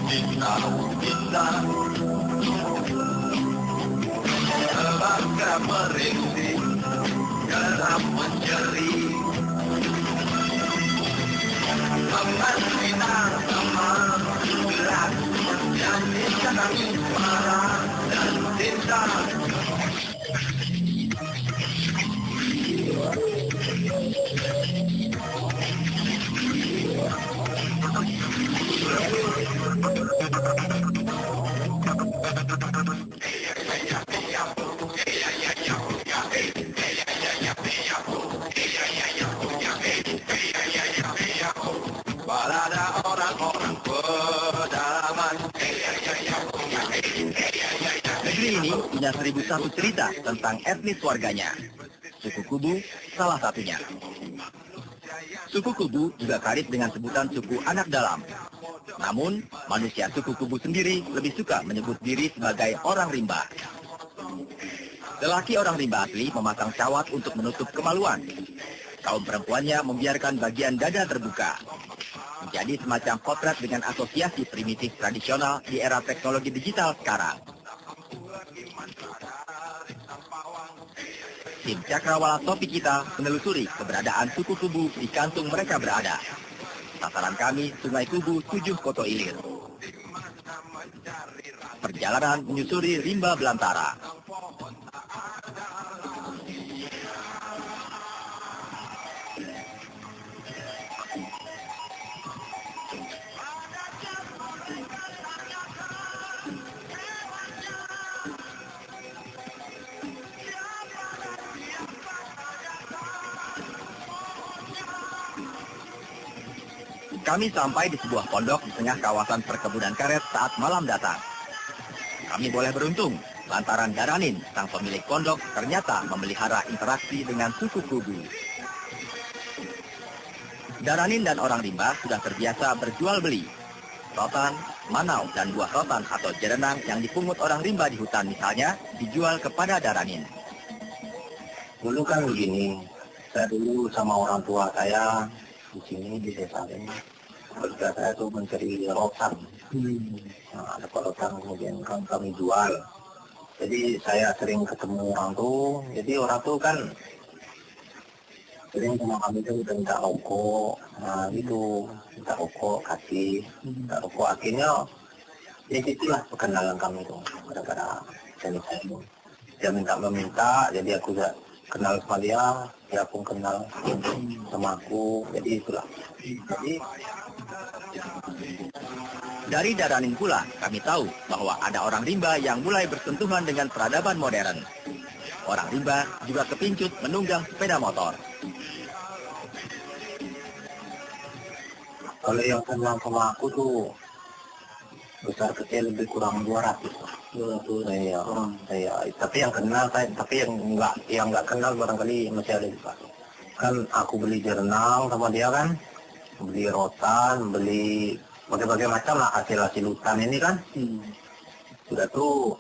cinta kita terbakar merintih geram menjeri membuat kita sama gerak menjanjikan marah dan cinta. Balada orang-orang pedalaman. Negeri ini punya 1001 cerita tentang etnis warganya. Suku Kubu salah satunya. Suku Kubu juga karib dengan sebutan suku anak dalam. Namun, manusia suku Kubu sendiri lebih suka menyebut diri sebagai orang rimba. Lelaki orang rimba asli memasang cawat untuk menutup kemaluan. Kaum perempuannya membiarkan bagian dada terbuka. Menjadi semacam potret dengan asosiasi primitif tradisional di era teknologi digital sekarang. Tim Cakrawala Topik kita menelusuri keberadaan suku Kubu di kantung mereka berada. Sasaran kami Sungai Kubu 7 Koto Ilir. Perjalanan menyusuri rimba belantara. Kami sampai di sebuah pondok di tengah kawasan perkebunan karet saat malam datang. Kami boleh beruntung, lantaran Daranin, sang pemilik pondok, ternyata memelihara interaksi dengan suku Kubu. Daranin dan orang rimba sudah terbiasa berjual beli. Rotan, manau, dan buah rotan atau jerenang yang dipungut orang rimba di hutan misalnya, dijual kepada Daranin. Dulu kan begini, saya dulu sama orang tua saya di sini di desa ini. Keluarga saya tuh mencari rotan. Nah, ada rotan kemudian kan kami jual. Jadi saya sering ketemu orang tuh. Jadi orang tuh kan sering sama kami tuh minta rokok. Nah gitu, minta rokok kasih. Minta rokok akhirnya ya itulah perkenalan kami tuh. Gara-gara saya itu. Dia meminta, jadi aku juga kenal sama dia pun kenal sama aku. Jadi itulah. Jadi dari Daranin pula, kami tahu bahwa ada orang rimba yang mulai bersentuhan dengan peradaban modern. Orang rimba juga kepincut menunggang sepeda motor. Kalau yang kenal sama aku tuh besar kecil lebih kurang 200. Saya, tapi yang kenal saya, tapi yang nggak kenal barangkali masih ada juga. Kan aku beli jerenang sama dia kan, beli rotan, beli berbagai macam lah hasil hutan ini kan. Sudah tuh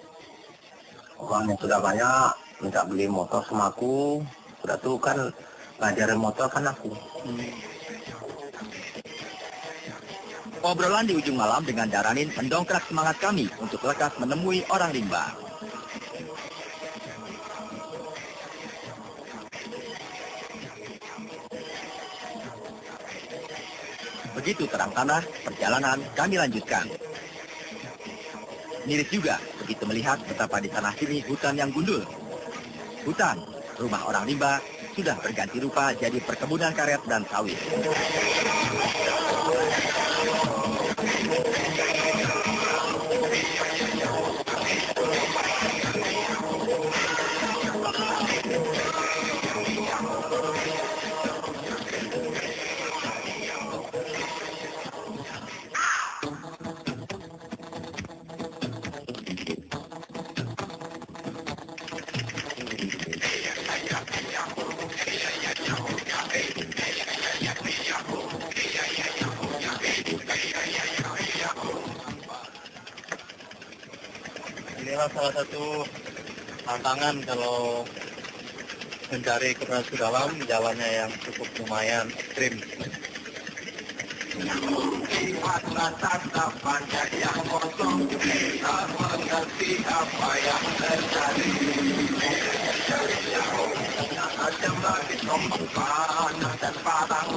orang yang sudah banyak minta beli motor sama aku. Sudah tuh kan ngajarin motor kan aku. Obrolan di ujung malam dengan Daranin mendongkrak semangat kami untuk lekas menemui orang rimba. Begitu terang tanah, perjalanan kami lanjutkan. Miris juga begitu melihat betapa di sana sini hutan yang gundul. Hutan, rumah orang rimba, sudah berganti rupa jadi perkebunan karet dan sawit. Inilah salah satu tantangan kalau mencari keberadaan dalam jalannya yang cukup lumayan ekstrim. Lihatlah tatapannya yang kosong, tak mengerti apa yang terjadi. Tajam lagi tombak panas dan parang,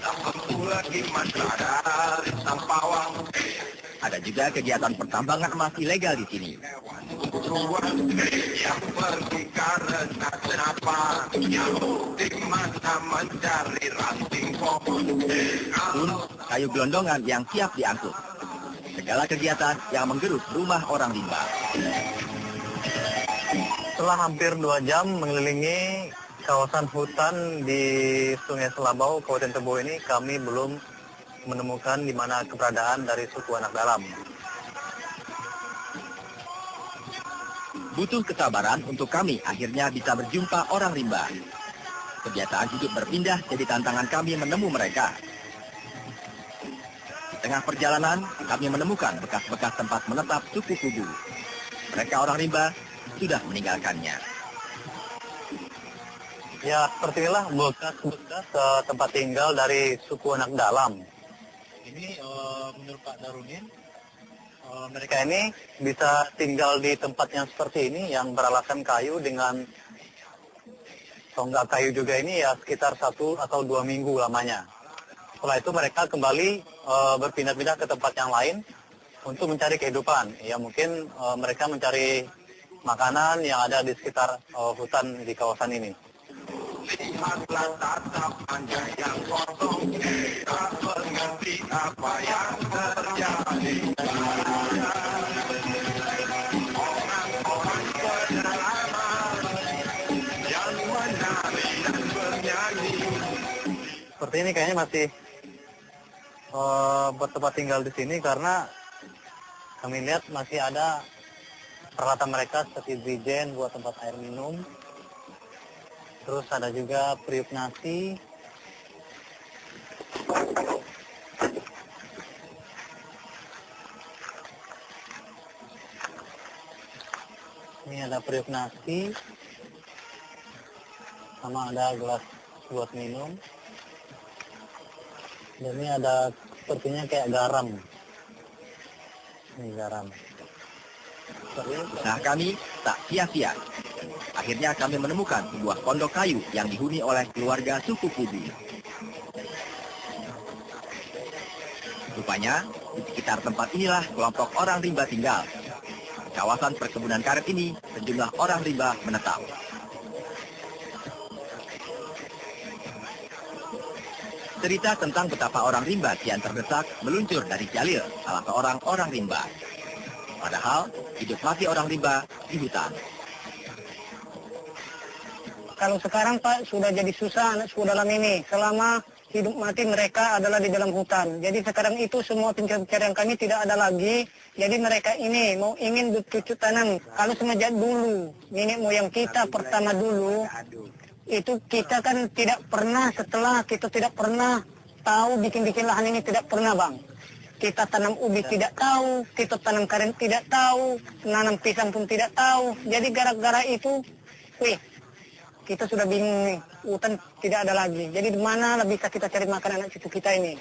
tak mampu lagi mencari sampawang. Ada juga kegiatan pertambangan emas ilegal di sini. Tuan yang pergi karena kenapa? Di mana mencari ranting pohon? Pun kayu gelondongan yang siap diangkut. Segala kegiatan yang menggerus rumah orang rimba. Setelah hampir 2 jam mengelilingi kawasan hutan di Sungai Selabau, Kabupaten Tebo ini, kami belum menemukan di mana keberadaan dari suku Anak Dalam. Butuh kesabaran untuk kami akhirnya bisa berjumpa orang rimba. Kebiasaan hidup berpindah jadi tantangan kami menemu mereka. Di tengah perjalanan, kami menemukan bekas-bekas tempat menetap suku Kubu. Mereka orang rimba sudah meninggalkannya. Ya, seperti inilah bekas-bekas tempat tinggal dari suku Anak Dalam. Ini menurut Pak Darudin, Mereka ini bisa tinggal di tempat yang seperti ini, yang beralasan kayu dengan tonggak kayu juga ini, ya sekitar 1 atau 2 minggu lamanya. Setelah itu mereka kembali berpindah-pindah ke tempat yang lain untuk mencari kehidupan. Ya mungkin mereka mencari makanan yang ada di sekitar hutan di kawasan ini. Lihatlah tatapannya yang kosong, tak mengerti apa yang terjadi. Orang-orang pedalaman yang menari dan bernyanyi. Seperti ini kayaknya masih bertempat tinggal di sini karena kami lihat masih ada peralatan mereka seperti wijen buat tempat air minum. Terus ada juga periuk nasi. Ini ada periuk nasi. Sama ada gelas buat minum. Dan ini ada sepertinya kayak garam. Ini garam. Usaha kami tak sia-sia. Akhirnya kami menemukan sebuah pondok kayu yang dihuni oleh keluarga suku Kubu. Rupanya, di sekitar tempat inilah kelompok orang rimba tinggal. Di kawasan perkebunan karet ini, sejumlah orang rimba menetap. Cerita tentang betapa orang rimba kian terdesak meluncur dari Jalil, salah seorang orang rimba. Padahal, hidup mati orang rimba di hutan. Kalau sekarang Pak sudah jadi susah anak suku dalam ini. Selama hidup mati mereka adalah di dalam hutan. Jadi sekarang itu semua pencarian kami tidak ada lagi. Jadi mereka ini mau ingin bercucuk tanam. Kalau semenjak dulu nenek moyang kita pertama dulu itu kita kan tidak pernah, setelah kita tidak pernah tahu bikin-bikin lahan ini, tidak pernah Bang. Kita tanam ubi tidak tahu, kita tanam karet tidak tahu, nanam pisang pun tidak tahu. Jadi gara-gara itu, kita sudah bingung nih, hutan tidak ada lagi. Jadi di mana bisa kita cari makan anak cucu kita ini?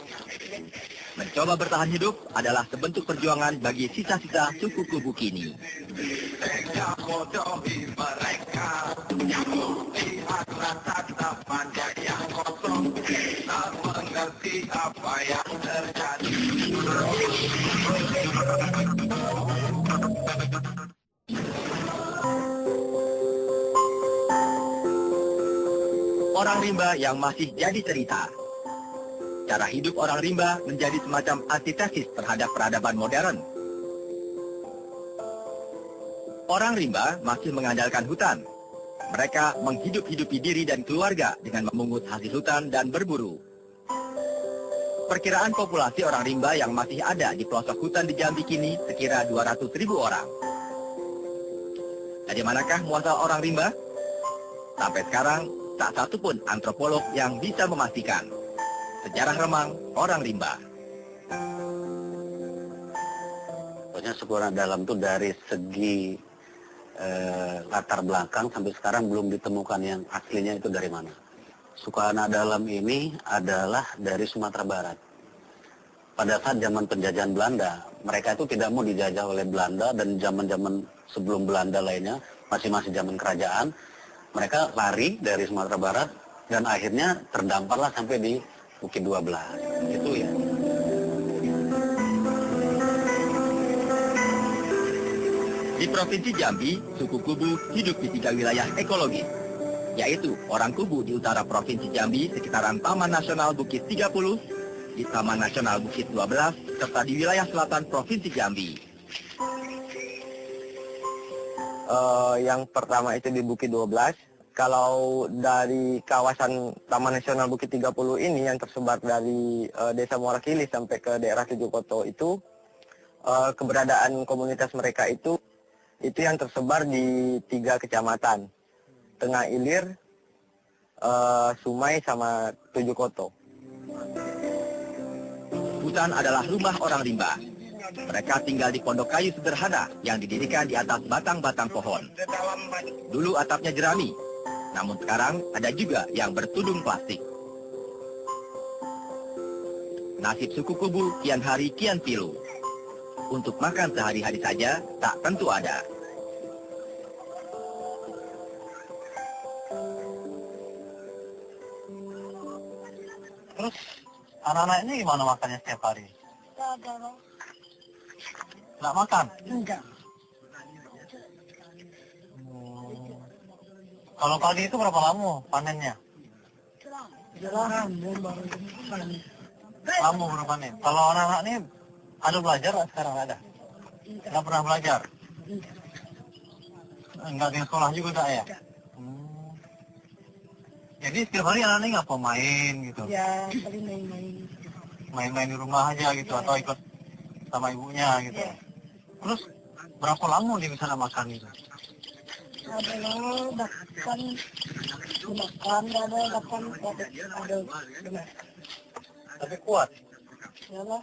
Mencoba bertahan hidup adalah sebentuk perjuangan bagi sisa-sisa suku Kubu kini. Tega bodohi mereka, lihatlah tatapannya yang kosong, tak mengerti apa yang terjadi. Orang rimba yang masih jadi cerita. Cara hidup orang rimba menjadi semacam antitesis terhadap peradaban modern. Orang rimba masih mengandalkan hutan. Mereka menghidup-hidupi diri dan keluarga dengan memungut hasil hutan dan berburu. Perkiraan populasi orang rimba yang masih ada di pelosok hutan di Jambi kini sekira 200.000 orang. Dari manakah muasal orang rimba? Sampai sekarang, tak satu pun antropolog yang bisa memastikan sejarah remang orang rimba. Pokoknya suku Anak Dalam itu dari segi latar belakang sampai sekarang belum ditemukan yang aslinya itu dari mana. Suku anak dalam ini adalah dari Sumatera Barat. Pada saat zaman penjajahan Belanda, mereka itu tidak mau dijajah oleh Belanda, dan zaman-zaman sebelum Belanda lainnya, masih zaman kerajaan, mereka lari dari Sumatera Barat dan akhirnya terdamparlah sampai di Bukit 12. Itu ya. Di Provinsi Jambi, suku Kubu hidup di 3 wilayah ekologis, yaitu orang Kubu di utara Provinsi Jambi sekitaran Taman Nasional Bukit 30, di Taman Nasional Bukit 12, serta di wilayah selatan Provinsi Jambi. Yang pertama itu di Bukit 12. Kalau dari kawasan Taman Nasional Bukit 30 ini yang tersebar dari Desa Muara Kili sampai ke daerah Tujuh Koto itu, keberadaan komunitas mereka itu yang tersebar di 3 kecamatan, Tengah Ilir, Sumai, sama Tujuh Koto. Hutan adalah rumah orang rimba. Mereka tinggal di pondok kayu sederhana yang didirikan di atas batang-batang pohon. Dulu atapnya jerami, namun sekarang ada juga yang bertudung plastik. Nasib suku Kubu kian hari kian pilu. Untuk makan sehari-hari saja tak tentu ada. Terus anak-anak ini gimana makannya setiap hari? Nggak makan? Enggak. Kalau pagi itu berapa lama panennya? Lama baru panen. Kalau anak-anak ini ada belajar nggak sekarang? Nggak ada? Nggak pernah belajar? Nggak di sekolah juga nggak ya? Jadi setiap hari anak-anak ini ngapa main gitu? Ya, paling main-main. Main-main di rumah aja gitu, atau ikut sama ibunya gitu. Terus berapa lama dia bisa makan gitu? Ada makan, ada. Tapi kuat. Ya lah.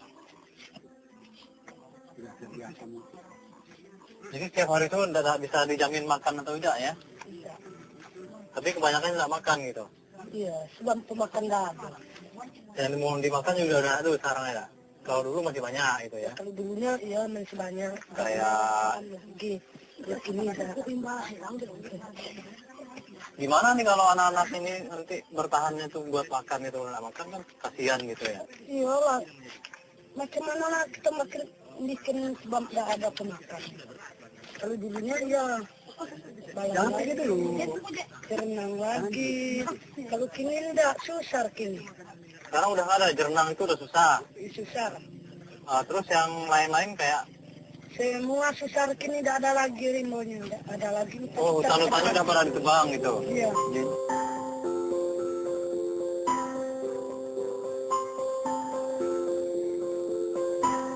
Jadi setiap hari itu tidak bisa dijamin makan atau tidak ya? Iya. Tapi kebanyakan tidak makan gitu. Iya, sebab pemakan dah ada. Yang mau dimakan juga udah ada sekarang ya. Kalau dulu masih banyak gitu ya. Kalau dulunya ya masih banyak. Kayak Lagi, ya ini dah. gimana nih kalau anak-anak ini nanti bertahannya tuh buat makan itu, nggak makan kan kasihan gitu ya. Iya lah. Macam mana lah kita makin bikin sebab dah ada pemakan. Kalau dulunya ya bayang lagi dulu, berenang lagi. Kalau kini enggak, susah kini. Sekarang udah nggak ada, jernang itu udah susah. Susah. Terus yang lain-lain kayak Semua susah kini enggak ada lagi rimbonya, enggak ada lagi. hutan-hutannya udah pada ditebang gitu. Iya.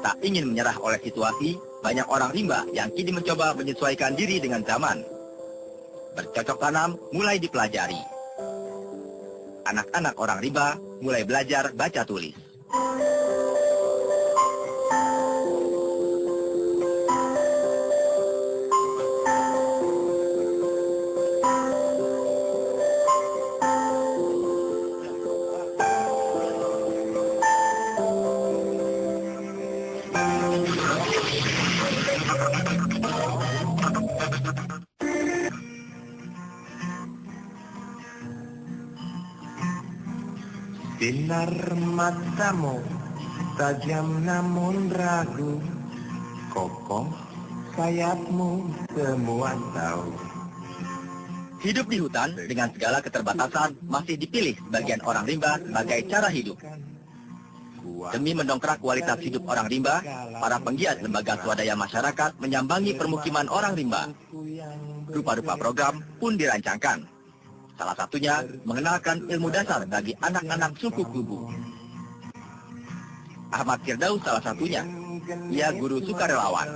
Tak ingin menyerah oleh situasi, banyak orang rimba yang kini mencoba menyesuaikan diri dengan zaman. Bercocok tanam mulai dipelajari. Anak-anak orang rimba mulai belajar baca tulis. Sinar matamu tajam namun ragu, kokoh sayapmu semua tahu. Hidup di hutan dengan segala keterbatasan masih dipilih sebagian orang rimba sebagai cara hidup. Demi mendongkrak kualitas hidup orang rimba, para penggiat lembaga swadaya masyarakat menyambangi permukiman orang rimba. Rupa-rupa program pun dirancangkan. Salah satunya mengenalkan ilmu dasar bagi anak-anak suku Kubu. Ahmad Firdaus salah satunya. Ia guru sukarelawan.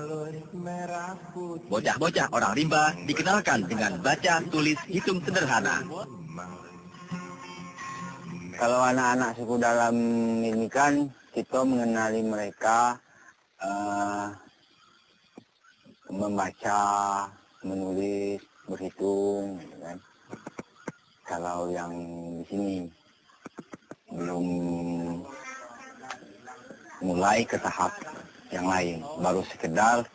Bocah-bocah orang rimba dikenalkan dengan baca, tulis, hitung sederhana. Kalau anak-anak suku dalam ini kan kita mengenali mereka membaca, menulis, berhitung, gitu kan. Kalau yang di sini belum mulai ke tahap yang lain, baru sekedar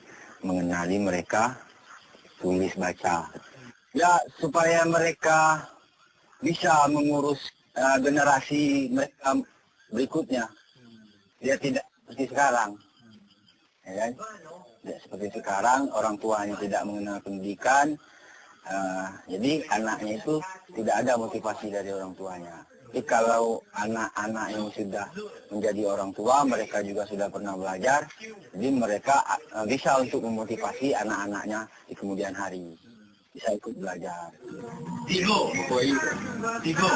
mengenali mereka tulis baca. Ya, supaya mereka bisa mengurus generasi mereka berikutnya. Dia tidak seperti sekarang. Ya kan? Tidak seperti sekarang, orang tuanya tidak mengenal pendidikan. Jadi anaknya itu tidak ada motivasi dari orang tuanya. Tapi kalau anak-anak yang sudah menjadi orang tua, mereka juga sudah pernah belajar, jadi mereka bisa untuk memotivasi anak-anaknya di kemudian hari. Bisa ikut belajar. Tigo. Tigo.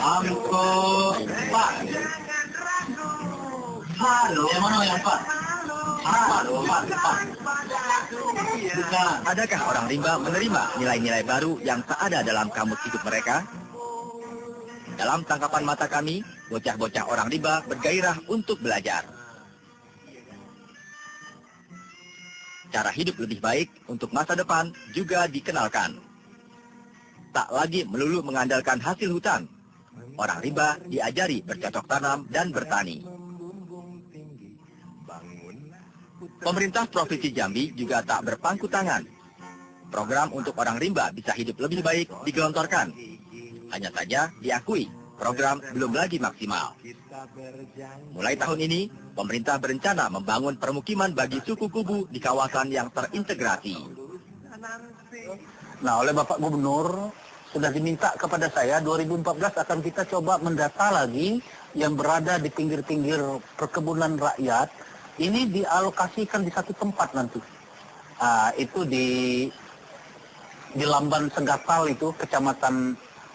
Angko 4. Halo. Yang mana yang 4? Halo, 4. Adakah orang rimba menerima nilai-nilai baru yang tak ada dalam kamus hidup mereka? Dalam tangkapan mata kami, bocah-bocah orang rimba bergairah untuk belajar. Cara hidup lebih baik untuk masa depan juga dikenalkan. Tak lagi melulu mengandalkan hasil hutan. Orang rimba diajari bercocok tanam dan bertani. Pemerintah Provinsi Jambi juga tak berpangku tangan. Program untuk orang rimba bisa hidup lebih baik digelontorkan. Hanya saja diakui, program belum lagi maksimal. Mulai tahun ini, pemerintah berencana membangun permukiman bagi suku Kubu di kawasan yang terintegrasi. Nah, oleh Bapak Gubernur sudah diminta kepada saya 2014 akan kita coba mendata lagi yang berada di pinggir-pinggir perkebunan rakyat. Ini dialokasikan di satu tempat nanti. Itu di Lamban Segatal itu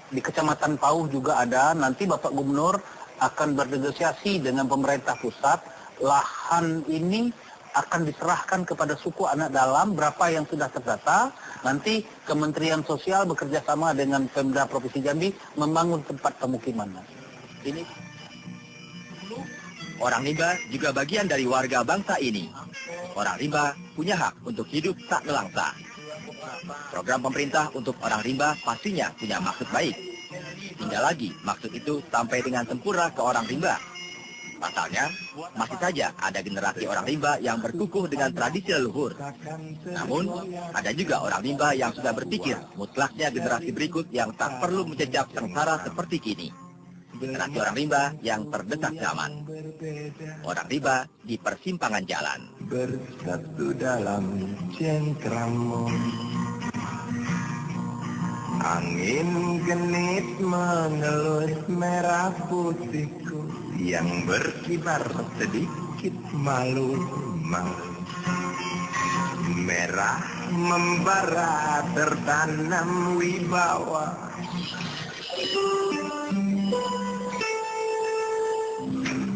di Kecamatan Pauh juga ada. Nanti Bapak Gubernur akan bernegosiasi dengan pemerintah pusat. Lahan ini akan diserahkan kepada suku anak dalam, berapa yang sudah terdata. Nanti Kementerian Sosial bekerja sama dengan Pemda Provinsi Jambi membangun tempat pemukiman. Ini Orang rimba juga bagian dari warga bangsa ini. Orang rimba punya hak untuk hidup tak nelangsa. Program pemerintah untuk orang rimba pastinya punya maksud baik. Tinggal lagi maksud itu sampai dengan sempurna ke orang rimba. Pasalnya, masih saja ada generasi orang rimba yang berkukuh dengan tradisi leluhur. Namun, ada juga orang rimba yang sudah berpikir mutlaknya generasi berikut yang tak perlu mencecap sengsara seperti kini. Generasi orang rimba yang terdesak zaman. Orang rimba di persimpangan jalan. Bersatu dalam cengkramu, angin genit mengelus merah putihku yang berkibar sedikit malu-malu. Merah membara tertanam wibawa.